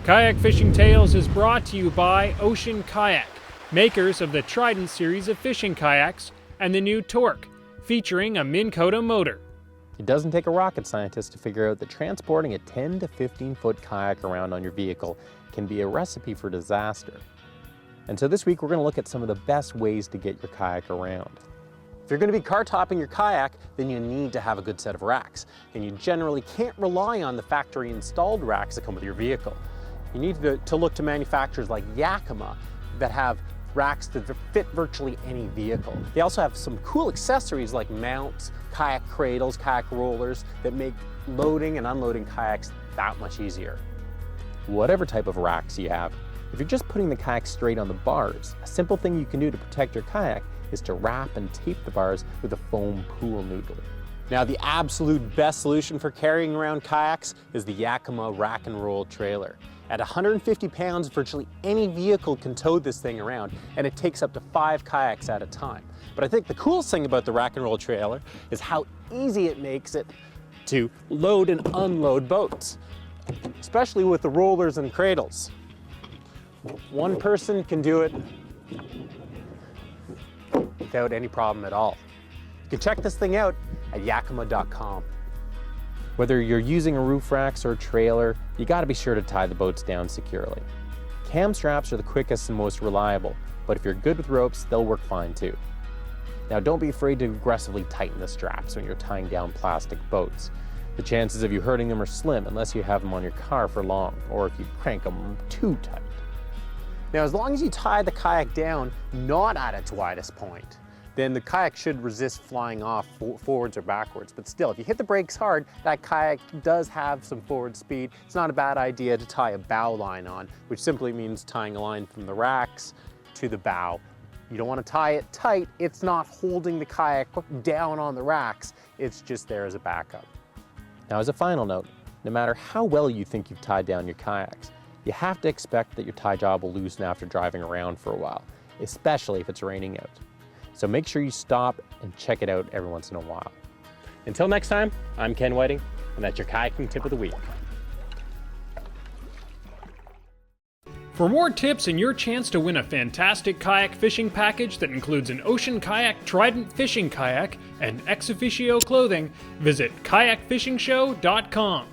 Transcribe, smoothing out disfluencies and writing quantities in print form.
Kayak Fishing Tales is brought to you by Ocean Kayak, makers of the Trident series of fishing kayaks and the new Torque, featuring a Minn Kota motor. It doesn't take a rocket scientist to figure out that transporting a 10 to 15 foot kayak around on your vehicle can be a recipe for disaster. And so this week we're going to look at some of the best ways to get your kayak around. If you're going to be car topping your kayak, then you need to have a good set of racks. And you generally can't rely on the factory installed racks that come with your vehicle. You need to look to manufacturers like EYEWEAR that have racks that fit virtually any vehicle. They also have some cool accessories like mounts, kayak cradles, kayak rollers that make loading and unloading kayaks that much easier. Whatever type of racks you have, if you're just putting the kayak straight on the bars, a simple thing you can do to protect your kayak is to wrap and tape the bars with a foam pool noodle. Now, the absolute best solution for carrying around kayaks is the EYEWEAR Rack and Roll trailer. At 150 pounds, virtually any vehicle can tow this thing around, and it takes up to 5 kayaks at a time. But I think the coolest thing about the Rack and Roll trailer is how easy it makes it to load and unload boats, especially with the rollers and cradles. One person can do it without any problem at all. You can check this thing out at EYEWEAR.com. Whether you're using a roof racks or a trailer, you gotta be sure to tie the boats down securely. Cam straps are the quickest and most reliable, but if you're good with ropes, they'll work fine too. Now, don't be afraid to aggressively tighten the straps when you're tying down plastic boats. The chances of you hurting them are slim unless you have them on your car for long, or if you crank them too tight. Now, as long as you tie the kayak down not at its widest point, then the kayak should resist flying off forwards or backwards. But still, if you hit the brakes hard, that kayak does have some forward speed. It's not a bad idea to tie a bow line on, which simply means tying a line from the racks to the bow. You don't want to tie it tight. It's not holding the kayak down on the racks. It's just there as a backup. Now, as a final note, no matter how well you think you've tied down your kayaks, you have to expect that your tie job will loosen after driving around for a while, especially if it's raining out. So make sure you stop and check it out every once in a while. Until next time, I'm Ken Whiting, and that's your kayaking tip of the week. For more tips and your chance to win a fantastic kayak fishing package that includes an Ocean Kayak Trident fishing kayak and ex officio clothing, visit kayakfishingshow.com.